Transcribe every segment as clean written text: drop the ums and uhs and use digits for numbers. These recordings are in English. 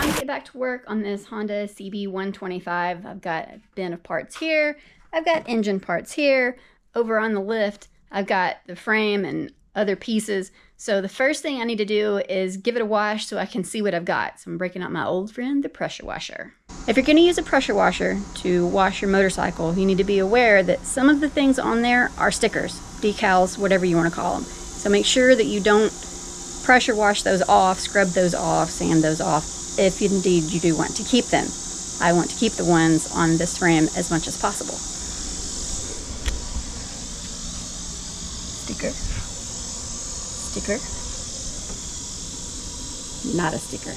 time to get back to work on this Honda CB125. I've got a bin of parts here. I've got engine parts here. Over on the lift, I've got the frame and other pieces. So the first thing I need to do is give it a wash so I can see what I've got. So I'm breaking out my old friend, the pressure washer. If you're going to use a pressure washer to wash your motorcycle, you need to be aware that some of the things on there are stickers, decals, whatever you want to call them. So make sure that you don't pressure wash those off, scrub those off, sand those off, if indeed you do want to keep them. I want to keep the ones on this frame as much as possible. Sticker. Sticker. Not a sticker.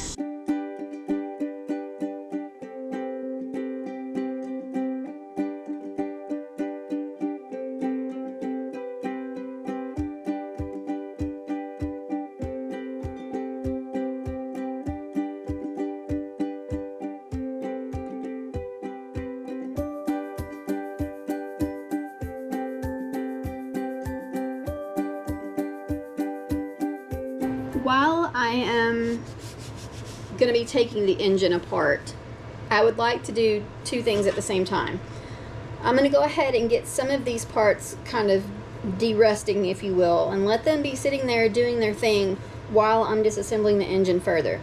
While I am going to be taking the engine apart, I would like to do two things at the same time. I'm going to go ahead and get some of these parts kind of de-rusting, if you will, and let them be sitting there doing their thing while I'm disassembling the engine further.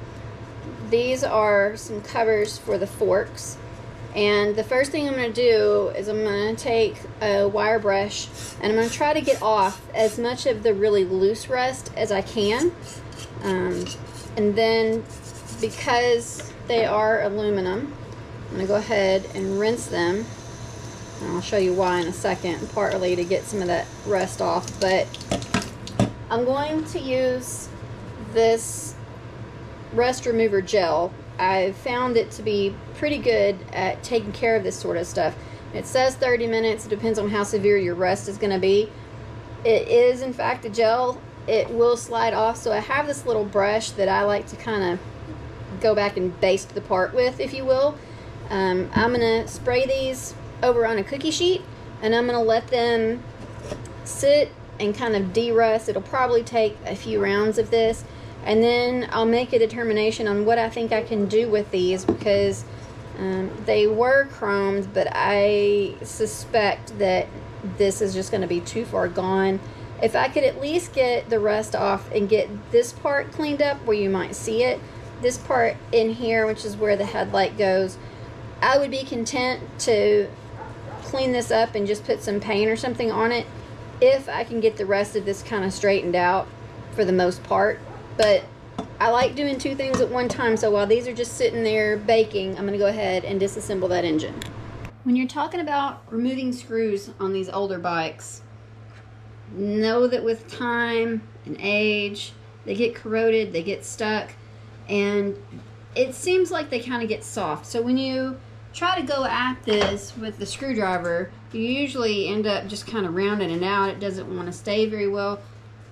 These are some covers for the forks, and the first thing I'm going to do is I'm going to take a wire brush and I'm going to try to get off as much of the really loose rust as I can. And then, because they are aluminum, I'm going to go ahead and rinse them. And I'll show you why in a second, partly to get some of that rust off. But I'm going to use this rust remover gel. I've found it to be pretty good at taking care of this sort of stuff. It says 30 minutes. It depends on how severe your rust is going to be. It is, in fact, a gel. It will slide off, so I have this little brush that I like to kind of go back and baste the part with, if you will. I'm going to spray these over on a cookie sheet, and I'm going to let them sit and kind of de-rust. It'll probably take a few rounds of this, and then I'll make a determination on what I think I can do with these, because they were chromed, but I suspect that this is just going to be too far gone. If I could at least get the rust off and get this part cleaned up where you might see it, this part in here, which is where the headlight goes, I would be content to clean this up and just put some paint or something on it if I can get the rest of this kind of straightened out for the most part. But I like doing two things at one time, so while these are just sitting there baking, I'm going to go ahead and disassemble that engine. When you're talking about removing screws on these older bikes, know that with time and age, they get corroded, they get stuck, and it seems like they kind of get soft. So when you try to go at this with the screwdriver, you usually end up just kind of rounding it out. It doesn't want to stay very well.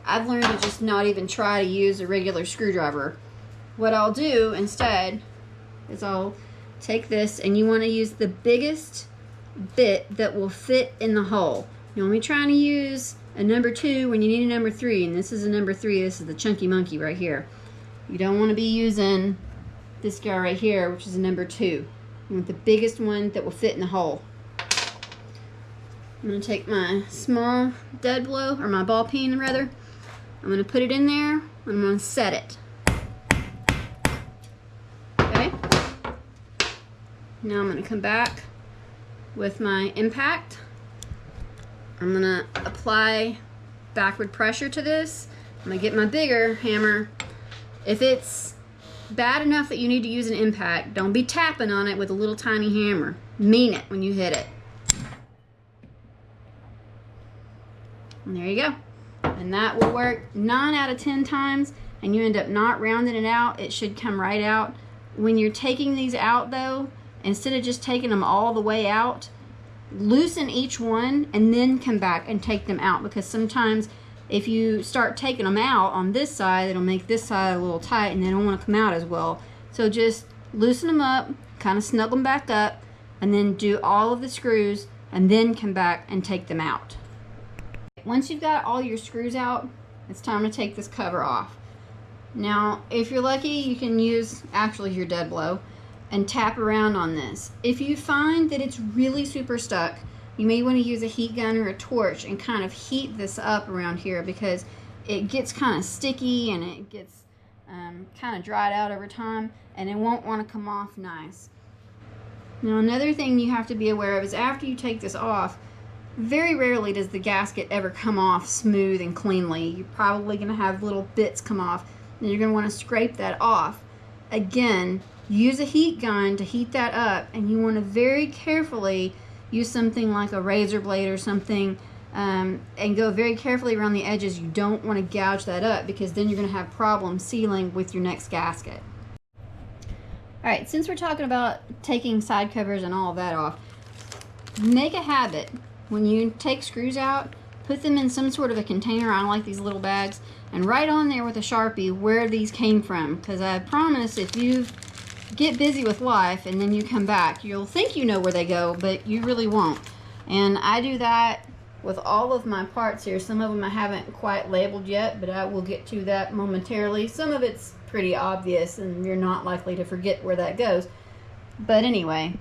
I've learned to just not even try to use a regular screwdriver. What I'll do instead is I'll take this, and you want to use the biggest bit that will fit in the hole. You're only trying to use a number 2 when you need a number 3, and this is a number 3. This is the chunky monkey right here. You don't want to be using this guy right here, which is a number 2. You want the biggest one that will fit in the hole. I'm going to take my small dead blow, or my ball peen rather. I'm going to put it in there, and I'm going to set it. Okay? Now I'm going to come back with my impact. I'm going to apply backward pressure to this. I'm going to get my bigger hammer. If it's bad enough that you need to use an impact, don't be tapping on it with a little tiny hammer. Mean it when you hit it. And there you go. And that will work 9 out of 10 times, and you end up not rounding it out. It should come right out. When you're taking these out though, instead of just taking them all the way out, loosen each one and then come back and take them out, because sometimes if you start taking them out on this side, it'll make this side a little tight and they don't want to come out as well. So just loosen them up, kind of snug them back up, and then do all of the screws and then come back and take them out. Once you've got all your screws out, it's time to take this cover off. Now, if you're lucky, you can use actually your dead blow and tap around on this. If you find that it's really super stuck, you may want to use a heat gun or a torch and kind of heat this up around here, because it gets kind of sticky and it gets kind of dried out over time, and it won't want to come off nice. Now, another thing you have to be aware of is after you take this off, very rarely does the gasket ever come off smooth and cleanly. You're probably going to have little bits come off, and you're going to want to scrape that off. Again, use a heat gun to heat that up, and you want to very carefully use something like a razor blade or something, and go very carefully around the edges. You don't want to gouge that up, because then you're going to have problems sealing with your next gasket. Alright, since we're talking about taking side covers and all of that off, make a habit. When you take screws out, put them in some sort of a container. I like these little bags, and write on there with a Sharpie where these came from, because I promise if you get busy with life and then you come back, you'll think you know where they go, but you really won't. And I do that with all of my parts here. Some of them I haven't quite labeled yet, but I will get to that momentarily. Some of it's pretty obvious and you're not likely to forget where that goes. But anyway,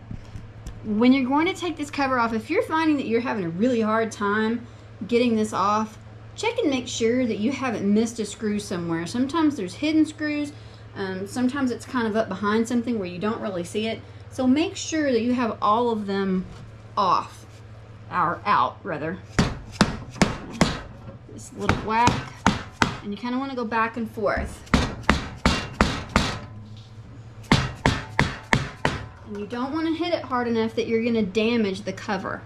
when you're going to take this cover off, if you're finding that you're having a really hard time getting this off, check and make sure that you haven't missed a screw somewhere. Sometimes there's hidden screws. Sometimes it's kind of up behind something where you don't really see it. So make sure that you have all of them off, or out rather. Just a little whack, and you kind of want to go back and forth. And you don't want to hit it hard enough that you're going to damage the cover.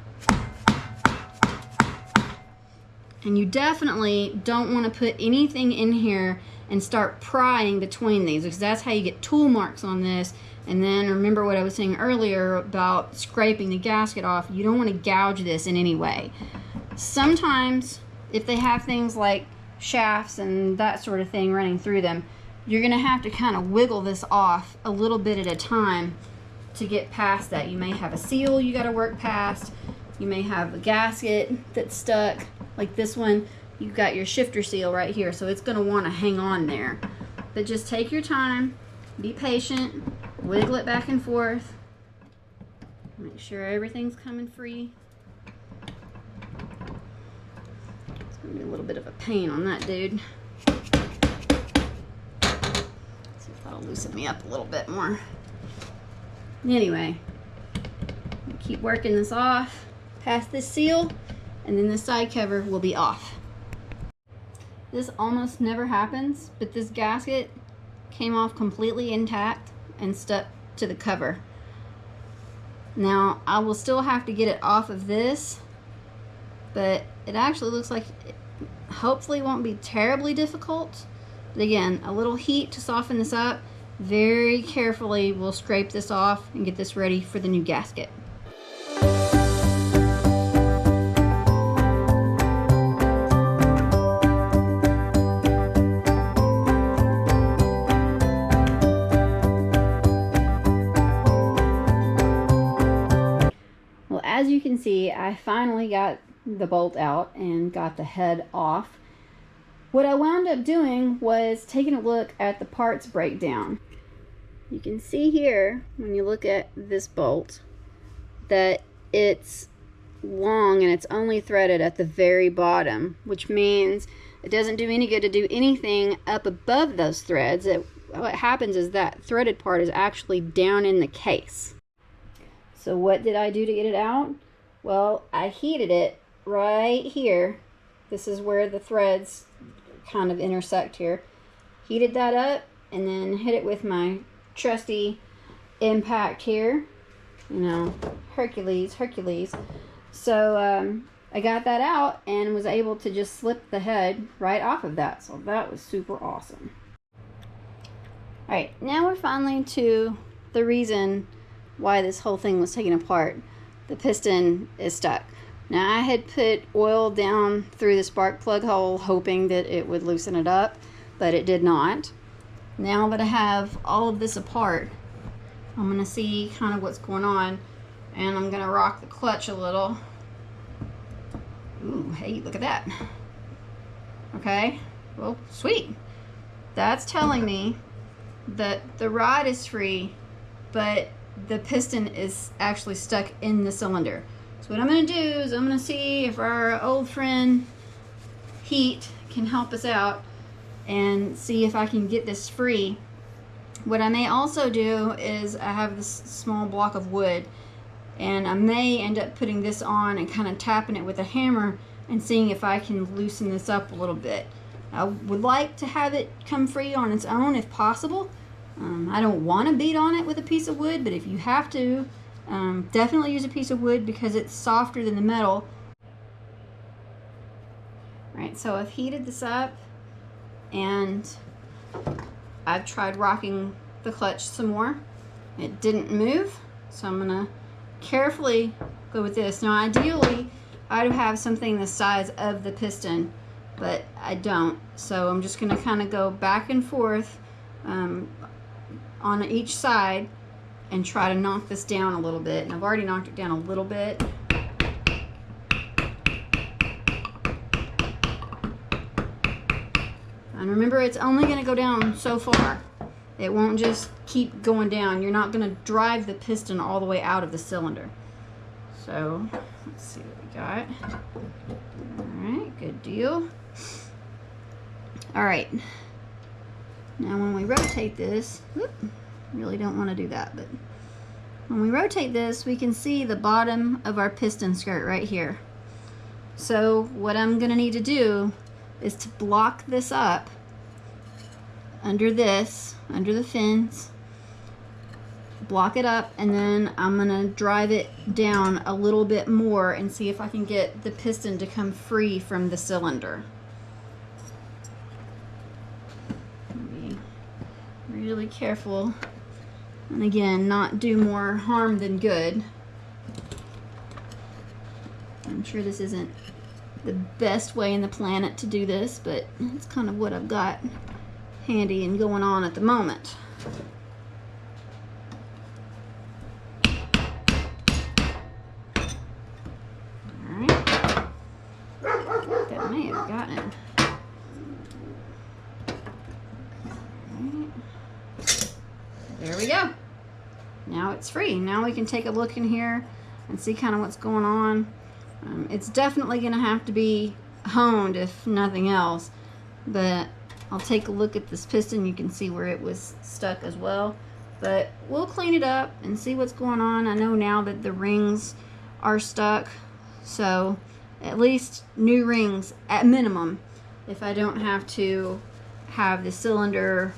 And you definitely don't want to put anything in here and start prying between these, because that's how you get tool marks on this. And then remember what I was saying earlier about scraping the gasket off. You don't want to gouge this in any way. Sometimes if they have things like shafts and that sort of thing running through them, you're going to have to kind of wiggle this off a little bit at a time to get past that. You may have a seal you got to work past. You may have a gasket that's stuck, like this one. You've got your shifter seal right here, so it's going to want to hang on there. But just take your time, be patient, wiggle it back and forth, make sure everything's coming free. It's going to be a little bit of a pain on that dude. Let's see if that'll loosen me up a little bit more. Anyway, keep working this off past this seal, and then the side cover will be off. This almost never happens, but this gasket came off completely intact and stuck to the cover. Now, I will still have to get it off of this, but it actually looks like it hopefully won't be terribly difficult. But again, a little heat to soften this up. Very carefully, we'll scrape this off and get this ready for the new gasket. As you can see, I finally got the bolt out and got the head off. What I wound up doing was taking a look at the parts breakdown. You can see here, when you look at this bolt, that it's long and it's only threaded at the very bottom, which means it doesn't do any good to do anything up above those threads. What happens is that threaded part is actually down in the case. So what did I do to get it out? Well, I heated it right here. This is where the threads kind of intersect here. Heated that up and then hit it with my trusty impact here. You know, Hercules. So I got that out and was able to just slip the head right off of that. So that was super awesome. Alright, now we're finally to the reason why this whole thing was taken apart. The piston is stuck. Now, I had put oil down through the spark plug hole hoping that it would loosen it up, but it did not. Now that I have all of this apart, I'm going to see kind of what's going on, and I'm going to rock the clutch a little. Ooh, hey, look at that. Okay, well, sweet. that's telling me that the rod is free, but the piston is actually stuck in the cylinder. So what I'm going to do is I'm going to see if our old friend heat can help us out and see if I can get this free. What I may also do is I have this small block of wood, and I may end up putting this on and kind of tapping it with a hammer and seeing if I can loosen this up a little bit. I would like to have it come free on its own if possible. I don't want to beat on it with a piece of wood, but if you have to, definitely use a piece of wood because it's softer than the metal. Alright, so I've heated this up and I've tried rocking the clutch some more. It didn't move, so I'm going to carefully go with this. Now ideally, I'd have something the size of the piston, but I don't. So I'm just going to kind of go back and forth on each side and try to knock this down a little bit. And I've already knocked it down a little bit. And remember, it's only going to go down so far. It won't just keep going down. You're not going to drive the piston all the way out of the cylinder. So let's see what we got. Alright, good deal. Alright. Now when we rotate this, really don't want to do that, but when we rotate this, we can see the bottom of our piston skirt right here. So what I'm going to need to do is to block this up under this, under the fins, block it up, and then I'm going to drive it down a little bit more and see if I can get the piston to come free from the cylinder. Be really careful, and again, not do more harm than good. I'm sure this isn't the best way in the planet to do this, but it's kind of what I've got handy and going on at the moment. Alright. That may have gotten it. Alright. There we go. Now it's free. Now we can take a look in here and see kind of what's going on. It's definitely going to have to be honed if nothing else, but I'll take a look at this piston. You can see where it was stuck as well, but we'll clean it up and see what's going on. I know now that the rings are stuck, so at least new rings at minimum, if I don't have to have the cylinder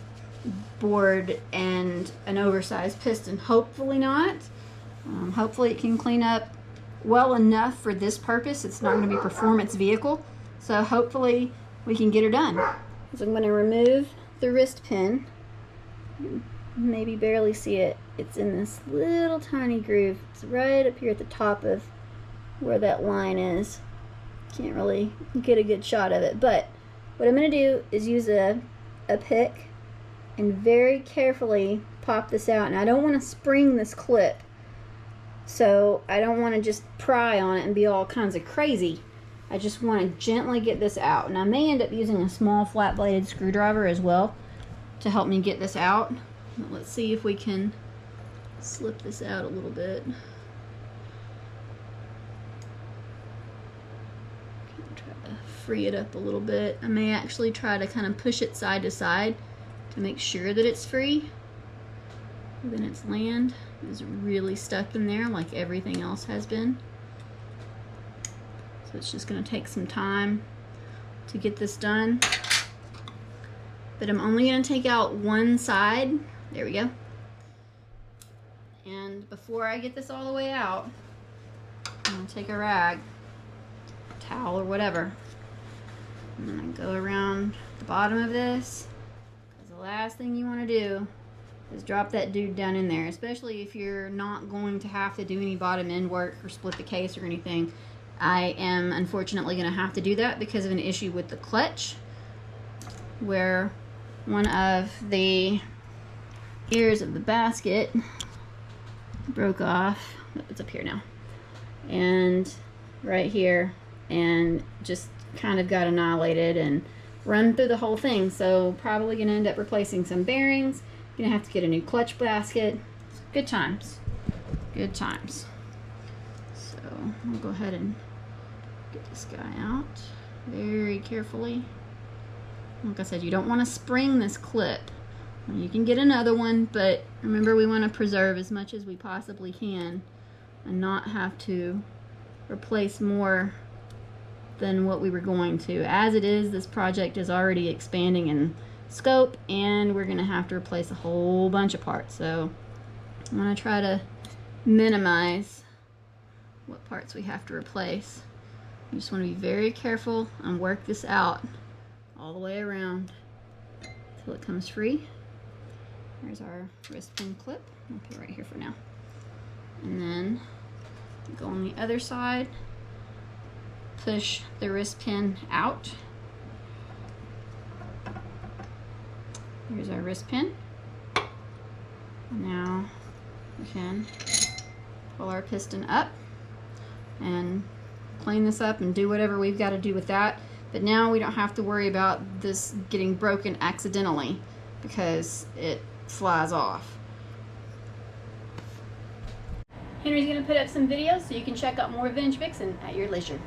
board and an oversized piston. Hopefully not. Hopefully it can clean up well enough for this purpose. It's not going to be a performance vehicle, so hopefully we can get her done. So I'm going to remove the wrist pin. You maybe barely see it. It's in this little tiny groove. It's right up here at the top of where that line is. Can't really get a good shot of it, but what I'm going to do is use a pick and very carefully pop this out. And I don't want to spring this clip, so I don't want to just pry on it and be all kinds of crazy. I just want to gently get this out. And I may end up using a small flat-bladed screwdriver as well to help me get this out. Let's see if we can slip this out a little bit. Try to free it up a little bit. I may actually try to kind of push it side to side to make sure that it's free. Then its land is really stuck in there like everything else has been. So it's just going to take some time to get this done. But I'm only going to take out one side. There we go. And before I get this all the way out, I'm going to take a rag, towel or whatever. I'm going to go around the bottom of this, because the last thing you want to do is drop that dude down in there, especially if you're not going to have to do any bottom end work or split the case or anything. I am unfortunately going to have to do that because of an issue with the clutch, where one of the ears of the basket broke off. It's up here now, and right here, and just kind of got annihilated. And run through the whole thing. So probably gonna end up replacing some bearings. Gonna have to get a new clutch basket. Good times. Good times. So I'll go ahead and get this guy out very carefully. Like I said, you don't want to spring this clip. You can get another one, but remember, we want to preserve as much as we possibly can and not have to replace more than what we were going to. As it is, this project is already expanding in scope, and we're going to have to replace a whole bunch of parts. So I'm going to try to minimize what parts we have to replace. You just want to be very careful and work this out all the way around until it comes free. There's our wrist pin clip. I'll put it right here for now. And then go on the other side, push the wrist pin out. Here's our wrist pin. Now we can pull our piston up and clean this up and do whatever we've got to do with that. But now we don't have to worry about this getting broken accidentally because it flies off. Henry's going to put up some videos so you can check out more Vintage Vixen at your leisure.